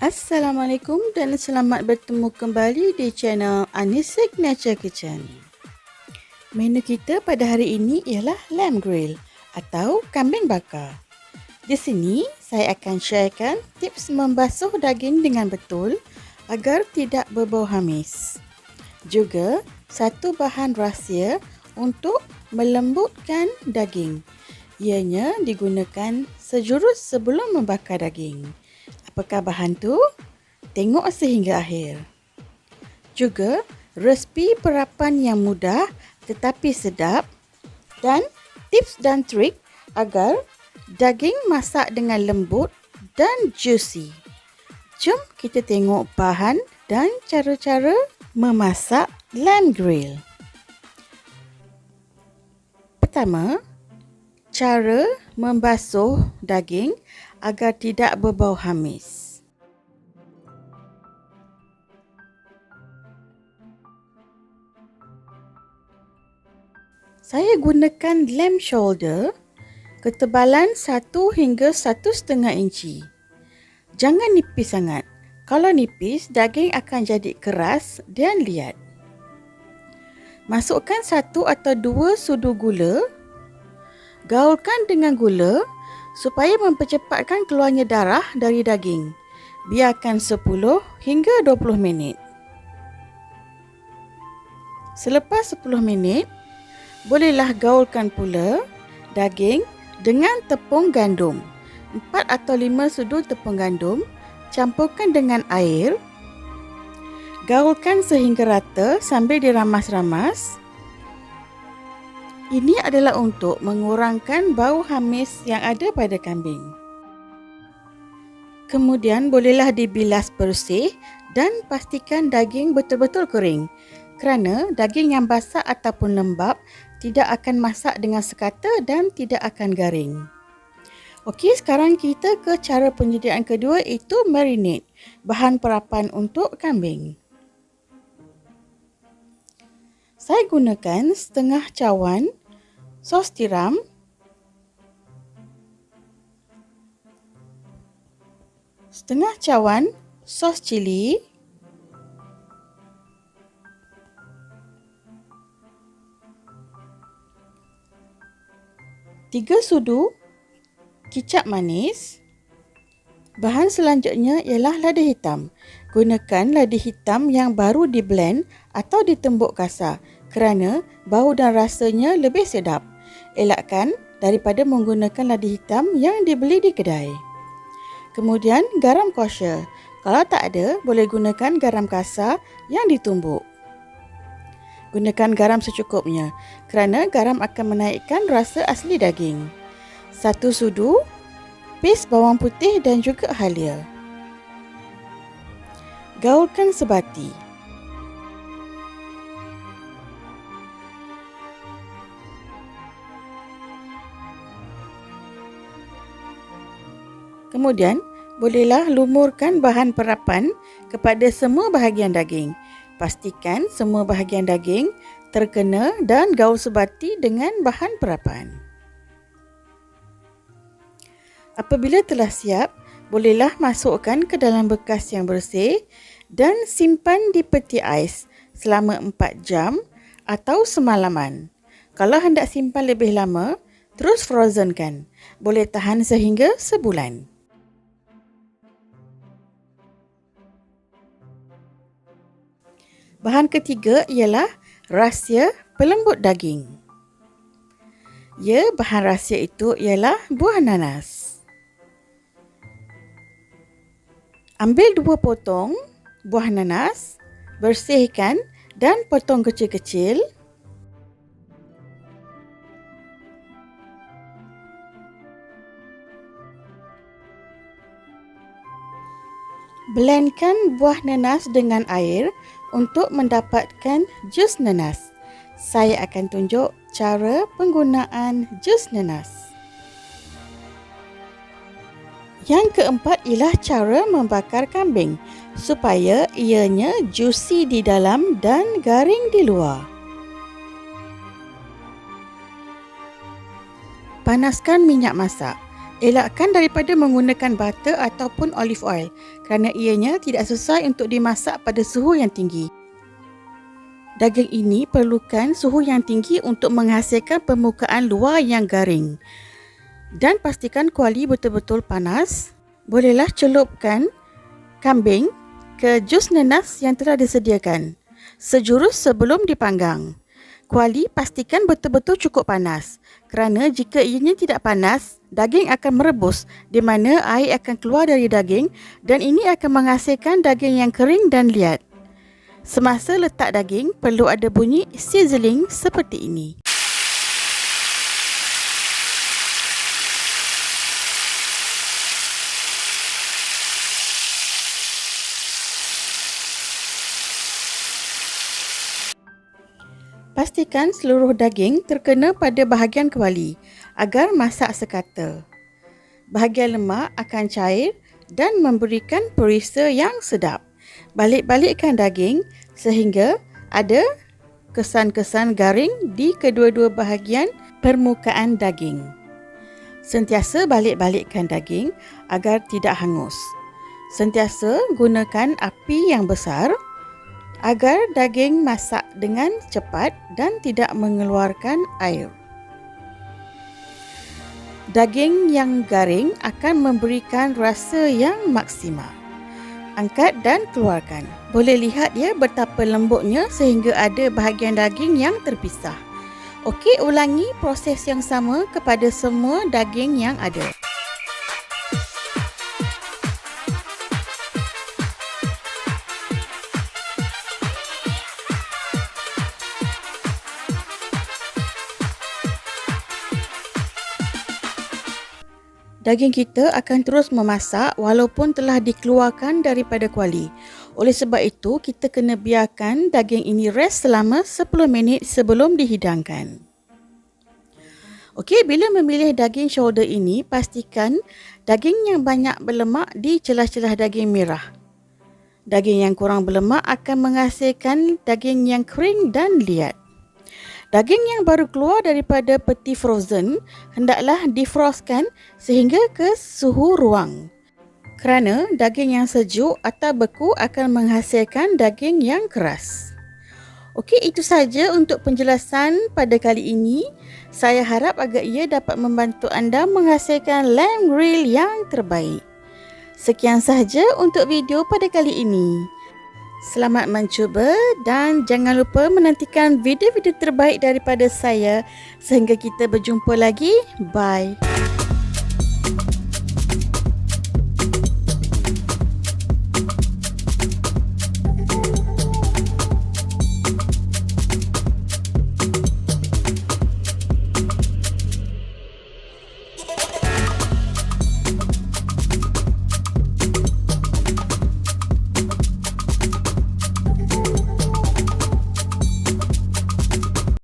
Assalamualaikum dan selamat bertemu kembali di channel Anis Signature Kitchen. Menu kita pada hari ini ialah lamb grill atau kambing bakar. Di sini saya akan sharekan tips membasuh daging dengan betul agar tidak berbau hamis. Juga satu bahan rahsia untuk melembutkan daging. Ianya digunakan sejurus sebelum membakar daging. Apakah bahan tu? Tengok sehingga akhir. Juga resipi perapan yang mudah tetapi sedap dan tips dan trik agar daging masak dengan lembut dan juicy. Jom kita tengok bahan dan cara-cara memasak lamb grill. Pertama, cara membasuh daging agar tidak berbau hamis. Saya gunakan lamb shoulder ketebalan 1 hingga 1,5 inci. Jangan nipis sangat. Kalau nipis, daging akan jadi keras dan liat. Masukkan 1 atau 2 sudu gula. Gaulkan dengan gula supaya mempercepatkan keluarnya darah dari daging. Biarkan 10 hingga 20 minit. Selepas 10 minit, bolehlah gaulkan pula daging dengan tepung gandum. 4 atau 5 sudu tepung gandum, campurkan dengan air. Gaulkan sehingga rata sambil diramas-ramas. Ini adalah untuk mengurangkan bau hamis yang ada pada kambing. Kemudian bolehlah dibilas bersih dan pastikan daging betul-betul kering. Kerana daging yang basah ataupun lembap tidak akan masak dengan sekata dan tidak akan garing. Okey, sekarang kita ke cara penyediaan kedua, iaitu marinade, bahan perapan untuk kambing. Saya gunakan setengah cawan sos tiram, setengah cawan sos cili, tiga sudu kicap manis. Bahan selanjutnya ialah lada hitam. Gunakan lada hitam yang baru di blend atau ditembuk kasar kerana bau dan rasanya lebih sedap. Elakkan daripada menggunakan lada hitam yang dibeli di kedai. Kemudian garam kosher. Kalau tak ada, boleh gunakan garam kasar yang ditumbuk. Gunakan garam secukupnya kerana garam akan menaikkan rasa asli daging. 1 sudu, paste bawang putih dan juga halia. Gaulkan sebati. Kemudian, bolehlah lumurkan bahan perapan kepada semua bahagian daging. Pastikan semua bahagian daging terkena dan gaul sebati dengan bahan perapan. Apabila telah siap, bolehlah masukkan ke dalam bekas yang bersih dan simpan di peti ais selama 4 jam atau semalaman. Kalau hendak simpan lebih lama, terus frozenkan. Boleh tahan sehingga sebulan. Bahan ketiga ialah rahsia pelembut daging. Bahan rahsia itu ialah buah nanas. Ambil 2 potong buah nanas, bersihkan dan potong kecil-kecil. Blendkan buah nanas dengan air untuk mendapatkan jus nanas. Saya akan tunjuk cara penggunaan jus nanas. Yang keempat ialah cara membakar kambing supaya ianya juicy di dalam dan garing di luar. Panaskan minyak masak. Elakkan daripada menggunakan butter ataupun olive oil kerana ianya tidak sesuai untuk dimasak pada suhu yang tinggi. Daging ini perlukan suhu yang tinggi untuk menghasilkan permukaan luar yang garing. Dan pastikan kuali betul-betul panas. Bolehlah celupkan kambing ke jus nanas yang telah disediakan sejurus sebelum dipanggang. Kuali pastikan betul-betul cukup panas kerana jika ianya tidak panas, daging akan merebus di mana air akan keluar dari daging dan ini akan menghasilkan daging yang kering dan liat. Semasa letak daging, perlu ada bunyi sizzling seperti ini. Pastikan seluruh daging terkena pada bahagian kuali agar masak sekata. Bahagian lemak akan cair dan memberikan perisa yang sedap. Balik-balikkan daging sehingga ada kesan-kesan garing di kedua-dua bahagian permukaan daging. Sentiasa balik-balikkan daging agar tidak hangus. Sentiasa gunakan api yang besar agar daging masak dengan cepat dan tidak mengeluarkan air. Daging yang garing akan memberikan rasa yang maksimal. Angkat dan keluarkan. Boleh lihat ya betapa lembutnya sehingga ada bahagian daging yang terpisah. Okey, ulangi proses yang sama kepada semua daging yang ada. Daging kita akan terus memasak walaupun telah dikeluarkan daripada kuali. Oleh sebab itu, kita kena biarkan daging ini rest selama 10 minit sebelum dihidangkan. Okey, bila memilih daging shoulder ini, pastikan daging yang banyak berlemak di celah-celah daging merah. Daging yang kurang berlemak akan menghasilkan daging yang kering dan liat. Daging yang baru keluar daripada peti frozen hendaklah defrostkan sehingga ke suhu ruang. Kerana daging yang sejuk atau beku akan menghasilkan daging yang keras. Okey, itu saja untuk penjelasan pada kali ini. Saya harap agar ia dapat membantu anda menghasilkan lamb grill yang terbaik. Sekian sahaja untuk video pada kali ini. Selamat mencuba dan jangan lupa menantikan video-video terbaik daripada saya sehingga kita berjumpa lagi. Bye.